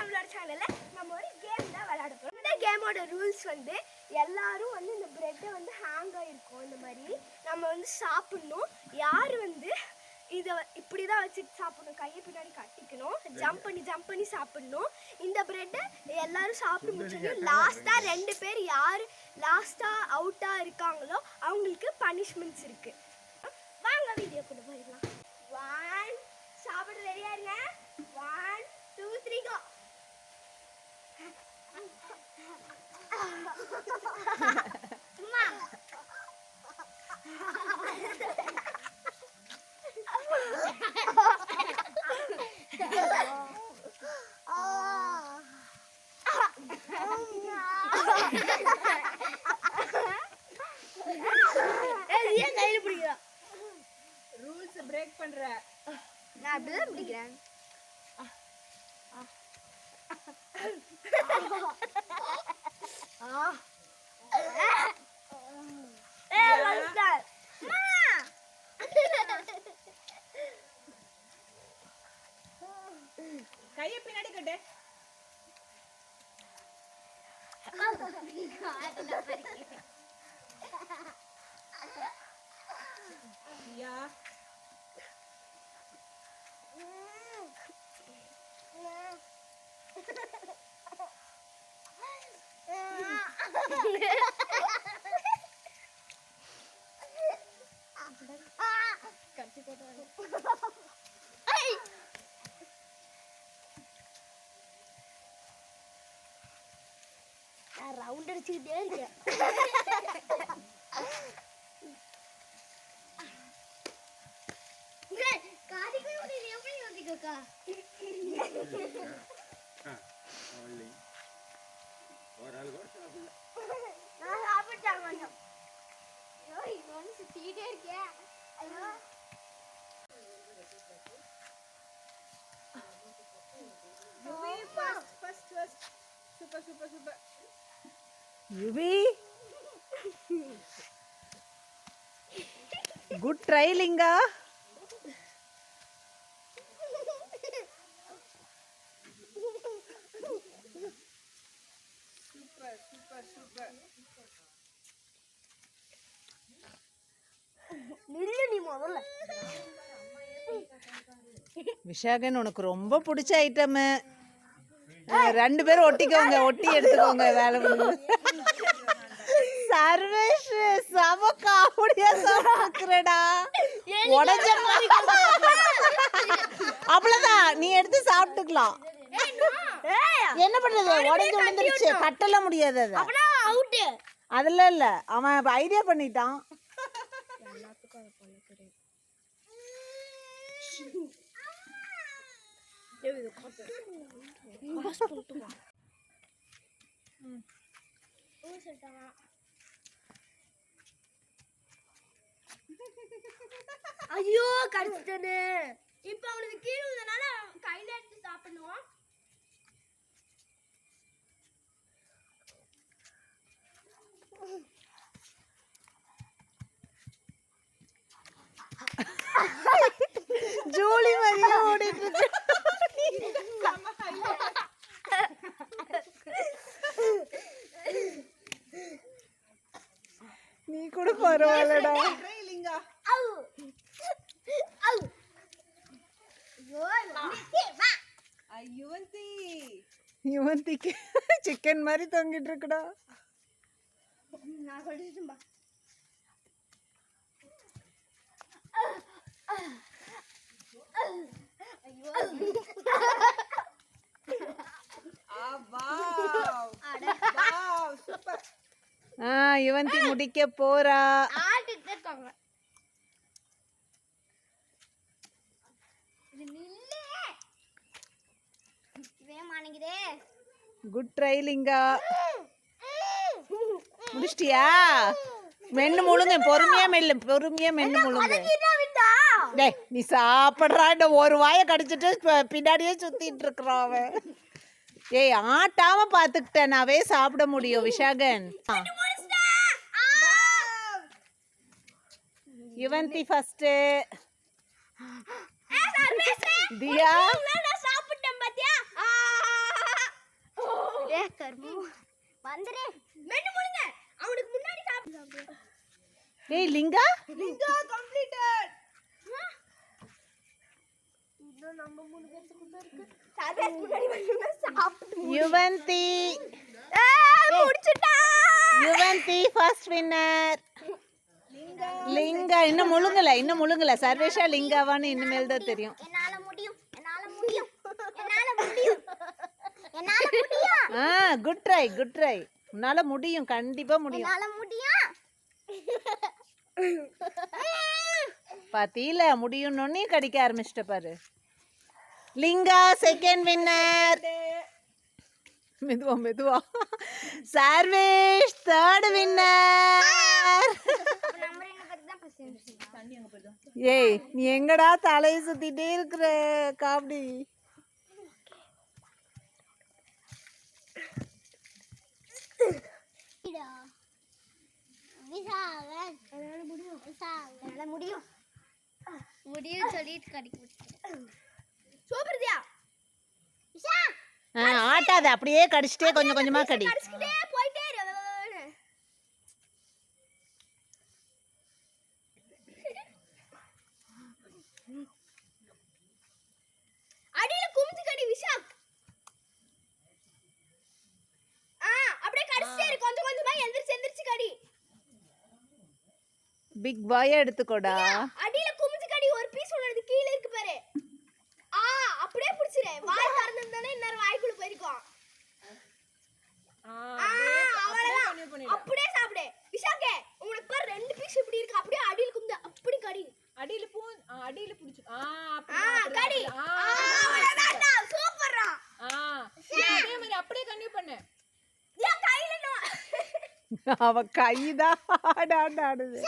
நம்மளோட சேனல்ல நம்ம ஒரு கேம் தான் விளையாட போறோம். இந்த கேமோட ரூல்ஸ் வந்து எல்லாரும் வந்து இந்த பிரெட்டை வந்து ஹேங் ஆயிருக்கும். இந்த மாதிரி நம்ம வந்து சாப்பிடணும். யார் வந்து இதை இப்படி தான் வச்சுட்டு சாப்பிடணும், கையை பின்னாடி கட்டிக்கணும், ஜம்ப் பண்ணி சாப்பிடணும். இந்த பிரெட்டை எல்லாரும் சாப்பிட்டு முடிச்சோம். லாஸ்டா 2 பேர் யார் லாஸ்டா அவுட்டா இருக்காங்களோ அவங்களுக்கு பனிஷ்மெண்ட்ஸ் இருக்கு. வாங்க வீடியோ கொண்டு போயிடலாம். 1 சாப்பிட ரெடியா இருங்க. 1 2 3 கோ. அம்மா ஏன் கையில பிடிக்கிறா? ரூல்ஸ் பிரேக் பண்ற. நான் அப்படிதான் பிடிக்கிறேன். கையை பின்னாடி கட்டு. யா கட்டி போட்டு நான் ரவுண்ட் அடிச்சுக்கிட்டே இருக்கேன். Super. Yuvi good try Linga. Super. நில்லு நீ முதல்ல. விஷாகன் உனக்கு ரொம்ப பிடிச்ச ஐட்டமு. 2 பேரும் ஒட்டிக்கோங்க, ஒட்டி எடுத்துக்கோங்க. வேலை சர்வேஷ் சம காமெடியா சாப்பிடுறடா. உடஞ்ச மாதிரி அவ்வளவுதான், நீ எடுத்து சாப்பிட்டுக்கலாம். என்ன பண்றது, உடஞ்சு விழுந்துருச்சு, கட்டலாம் முடியாது. அது அதெல்லாம் இல்ல, அவன் ஐடியா பண்ணிட்டான். ஐயோ கடிச்சிட்டேனே. இப்ப அவனுக்கு கீழே இருந்தனால கையில எடுத்து சாப்பிடணும். ஜூலி மாதிரியே ஓடிட்டு இருக்கு. நீ கூட பரவாயில்லடா. யுவந்திக்கு சிக்கன் மாதிரி தொங்கிட்டு இருக்குடா. நான் சொல்லிட்டும்பா. யுவந்தி முடிக்க போறா. Good try Linga. முடிச்சிட்டியா? மென்னு முழுங்க, பொறுமையா மென்னு முழுங்க. டேய் நீ சாப்பிட்றா, இந்த ஒரு வாயை கடிச்சிட்டு பின்னாடியே சுத்திட்டு இருக்கிறான் அவன். ஏய் ஆட்டாம பாத்துக்கிட்டேனாவே சாப்பிட முடியும் விஷாகன். யுவந்தி ஃபர்ஸ்ட். தியா சாப்பிட்டேன் பாத்தியா? ஏய் லிங்கா லிங்கா கம்ப்ளீட்டட். இது நம்ம மூணு பேருக்கு இருக்கு. சர்வேஸ் முன்னாடி வந்து சாப்பிட்டு யுவந்தி முடிச்சிட்டா. யுவந்தி ஃபர்ஸ்ட் வின்னர். லிங்கா இன்னும் முழுங்கல சர்வேஷா லிங்காவான்னு இனிமேல் தான் தெரியும். என்னால முடியும். குட் ட்ரை உன்னால முடியும், கண்டிப்பா முடியும். பாத்தீல முடியும்னு கடிக்க ஆரம்பிச்சிட்ட பாரு. Linga second winner. மெதுவா சர்வேஷ் தேர்ட் வின்னர். ஏய் நீ எங்கடா தலையை சுத்திட்டே இருக்கிற காமெடி. ஆட்டாத, அப்படியே கடிச்சிட்டே கொஞ்சம் கொஞ்சமா கடி. அடியில குமிச்சு கடி விஷாக். அப்படியே கடிச்சிட்டே இரு, கொஞ்சம் கொஞ்சமா எந்திரிச்சு கடி. பிக் பாய் எடுத்துக்கோடா. அடியில குமிச்சு கடி, ஒரு பீஸ் உள்ளது கீழ இருக்கு பாரு. அப்படியே புடிச்சிரே. வாய் திறந்திருந்தானே இன்னொரு வாய்க்குள்ள போயிருக்கும். அப்படியே சாப்பிடு விஷாக்கே. உங்களுக்கு பாரு ரெண்டு பீஸ் இப்படி இருக்கு. அப்படியே அடியில குமிச்சு அப்படி கடி. அடியில புடிச்சு கடி. அவ்வளவுதான். சூப்பர்ரா. அதே மாதிரி அப்படியே கண்டினியூ பண்ணு. ஏன் கையில அவ கைதான் ஆடுது.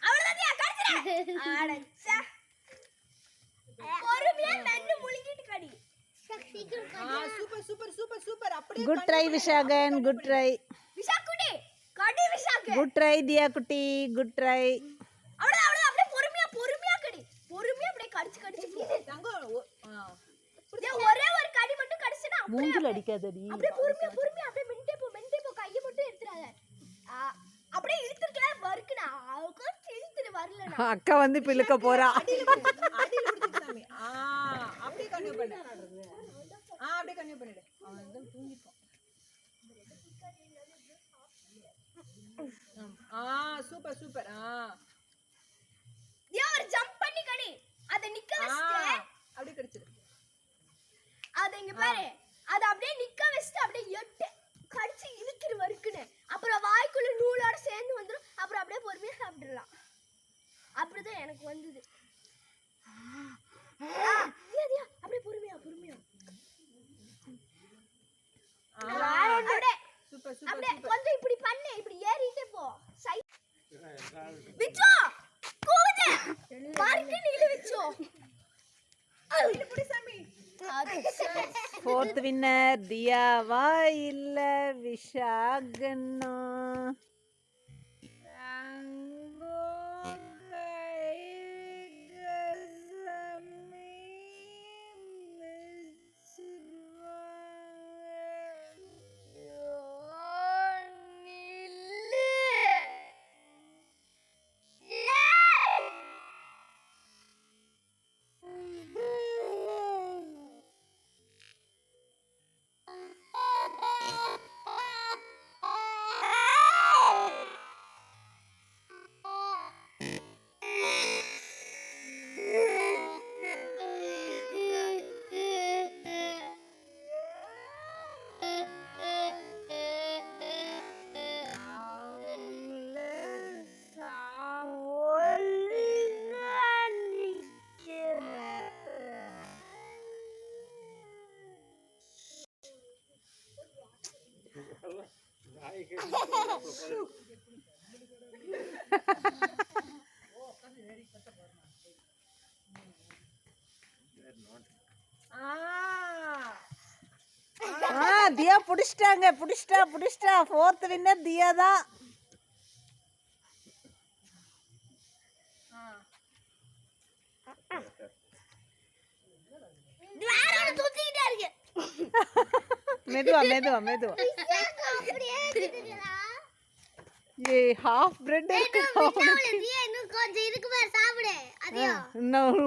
அவ்வளவுதான் கடிச்சிரே. ஆடச்சா. பொறுமையா மென்னு முழுங்கிட்டு கடி. சூப்பர் அப்படியே. Good try Vishakan, good try. விஷாக்குடி கடி விஷாக்கு. குட் ட்ரை தியா குட்டி, குட் ட்ரை. அவ்வளவுதான் அப்படியே பொறுமையா கடி. பொறுமையா அப்படியே கடிச்சு தங்கம். ஒரே ஒரு கடி மட்டும் கடிச்சனா மூஞ்சில அடிக்காதடி. அப்படியே பொறுமையா அப்படியே மென்டே போ கையை மட்டும் எடுத்துறாத. அப்படியே இழுத்துக்கலாம் வர்க்குனா. அவளுக்கு இழுத்துட்டு வரலனா அக்கா வந்து பிளுக்க போறா. அடியில புடிச்சு சாமி. அப்படியே கண்டினியூ பண்ணு. அப்படியே கண்டினியூ பண்ணிடு. அவன் வந்து தூங்கிட்டான். சூப்பர். ஒரு ஜம்ப் பண்ணி கடி. அத நிக்க வச்சிட்டு அப்படியே கடிச்சிரு. அத இங்க பாரு. அத அப்படியே நிக்க வச்சிட்டு அப்படியே எட்டு கடிச்சு இழுத்துட்டு வர்க்குனே. அப்புறம் வாய்க்குள்ள நூலோட சேர்ந்து வந்துரும். அப்புறம் அப்படியே பொறுமையா சாப்பிடலாம். அப்படிதான் எனக்கு வந்தது. அப்படியே பொறுமையா அப்படியே கொஞ்சம் இப்படி பண்ணு. இப்படி ஏறிட்டே போ. விச்சோ கூவுது. மார்க்கு நீல விச்சோ. இது புடி சாமி. ஃபோர்த் வின்னர் தியாவா இல்ல விஷாகன்னா? தியா புடிச்சிட்டா. ஃபோர்த் வின்னர் தியா தான். மெதுவா ஏய் ஹாஃப் பிரெட் இருக்கு இன்னும் கொஞ்சம் இருக்கு பாரு சாப்பிடு அதையும் இன்னும்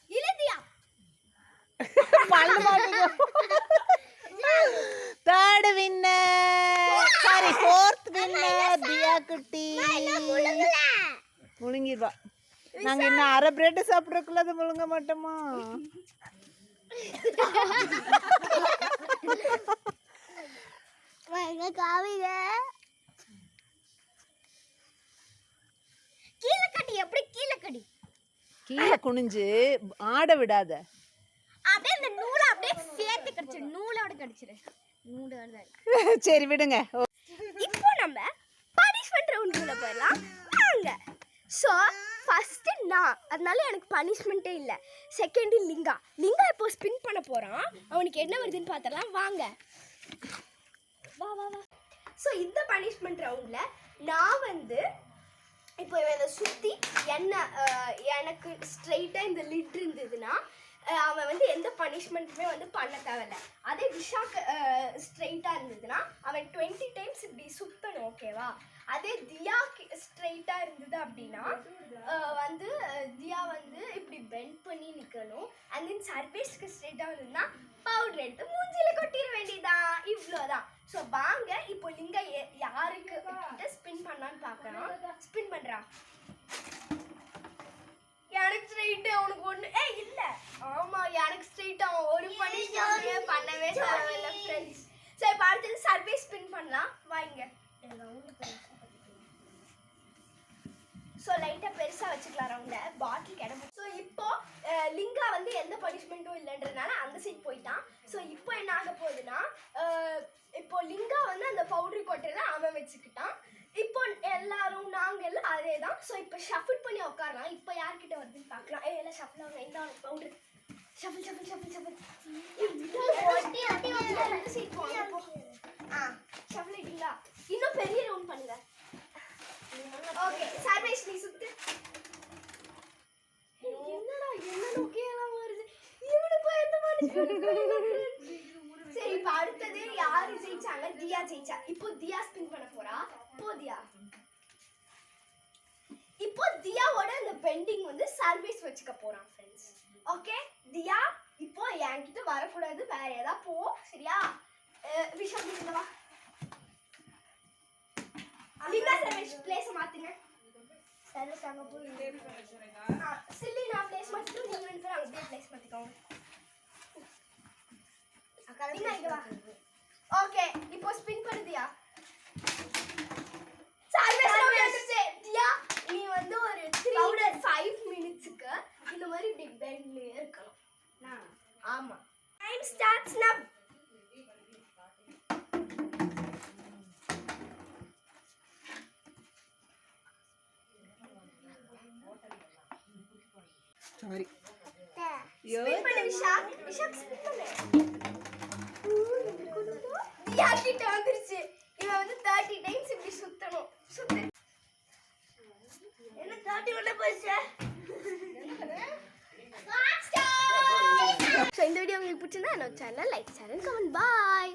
இல்லதியா பல்லு மாட்டிக்கோ third winner sorry fourth winner Diya குட்டி முழுங்கிடுவா நாங்க இன்னும் அரை பிரெட் சாப்பிட்றதுக்குள்ள அது முழுங்க மாட்டோமா காவிங்க கீழே கட்டி எப்படி கீழே கட்டி கீழே குனிஞ்சு ஆட விடாத அப்படியே அந்த நூலை அப்படியே சேர்த்து கடிச்சிரு நூலோட கடிச்சிரு நூலோட சரி விடுங்க இப்போ நம்ம பனிஷ்மெண்ட் ரவுண்டுக்குள்ள போயிடலாம் வாங்க ஸோ ஃபர்ஸ்ட் நான் அதனால எனக்கு பனிஷ்மெண்ட்டே இல்லை செகண்ட் லிங்கா இப்போ ஸ்பின் பண்ண போகிறான் அவனுக்கு என்ன வருதுன்னு பார்த்தலாம் வாங்க வா வா வா ஸோ இந்த பனிஷ்மெண்ட் ரவுண்டில் நான் வந்து இப்போ இதை சுற்றி எனக்கு ஸ்ட்ரெயிட்டாக இந்த லிட் இருந்ததுன்னா அவன் வந்து எந்த பனிஷ்மெண்ட்டுமே வந்து பண்ண தேவையில்ல அதே விஷாக்கு ஸ்ட்ரெயிட்டாக இருந்ததுன்னா அவன் 20 டைம்ஸ் இப்படி சுற்றணும் ஓகேவா அதே தியாக்கு ஸ்ட்ரெயிட்டாக இருந்தது அப்படின்னா வந்து தியா வந்து இப்படி பெண்ட் பண்ணி நிற்கணும் அண்ட் தென் சர்வேஸ்க்கு ஸ்ட்ரெயிட்டாக இருந்ததுன்னா பவுடர் எடுத்து மூஞ்சியில் கொட்டிட வேண்டியதான் இவ்வளோதான் ஸோ வாங்க இப்போ லிங்கா யாருக்கு ஸ்பின் பண்ணான்னு பார்க்கலாம் ஸ்பின் பண்ணுறான் எனக்கு ஸ்ட்ரெயிட்டு அவனுக்கு ஒன்று இல்லை ஆமாம் எனக்கு ஸ்ட்ரெயிட் அவன் ஒரு பனிஷ்மெண்ட்டே பண்ணவே தேவையில்லை ஃப்ரெண்ட்ஸ் ஸோ இப்போ அடுத்தது சர்வே ஸ்பின் பண்ணலாம் வாங்க ஸோ லைட்டாக பெருசாக வச்சுக்கலாம் ரவுண்டில் பாட்டில் கிடக்கும் ஸோ இப்போ லிங்கா வந்து எந்த பனிஷ்மெண்ட்டும் இல்லைன்றதுனால அந்த சைட் போயிட்டான் ஸோ இப்போ என்ன ஆக போகுதுன்னா இப்போ லிங்கா வந்து அந்த பவுடர் கொட்டுறத அவன் வச்சுக்கிட்டான் இப்போ எல்லாரும் நாங்கள் எல்லாம் அதே தான் ஸோ இப்போ ஷஃபிள் பண்ணி உட்காரலாம் இப்போ யார்கிட்ட வருதுன்னு பார்க்கலாம் எல்லாம் ஷஃபிள் ஆகும் எந்த powder shuffle shuffle shuffle shuffle shuffle ஆயிட்டீங்களா இன்னும் பெரிய ரவுண்ட் பண்ணுங்க ஓகே சர்வேஷ் நீ சுத்து என்னடா என்ன நோக்கியெல்லாம் வருது இவனுக்கு எந்த மாதிரி சரி இப்போ அடுத்தது யாரு ஜெயிச்சாங்க தியா ஜெயிச்சா இப்போ தியா ஸ்பின் பண்ண போறா இப்போ தியாவோட இந்த பெண்டிங் வந்து சர்வீஸ் வச்சுக்க போறான் ஃப்ரெண்ட்ஸ் ஓகே தியா இப்போ என்கிட்ட வரக்கூடாது வேற ஏதாவது போ சரியா விஷால் கிட்ட வா லிங்கா சர்வீஸ் பிளேஸ் மாத்துங்க சர்வீஸ் அங்க போய் சில்லி நான் பிளேஸ் மாத்திட்டு நீங்க ரெண்டு பேரும் அங்க பிளேஸ் மாத்திக்கோங்க அக்கா இங்க வா ஓகே இப்போ ஸ்பின் பண்ணு தியா தியா நீ வந்து ஒரு 5 மினிட்ஸ்க்கு இந்த மாதிரி பிக் பெண்ட்லயே இருக்கணும் ஆமா டைம் ஸ்டார்ட்ஸ் நவ சாரி ஸ்பின் பண்ணு விஷாக் ஸ்பின் பண்ணு தியா கிட்ட வந்துருச்சு இவன் வந்து 30 டைம்ஸ் இப்படி சுத்தணும் சுத்து என்ன 30 உள்ள போச்சு ஸோ இந்த வீடியோ உங்களுக்கு பிடிச்சிருந்தா என்னோட channel like share and comment bye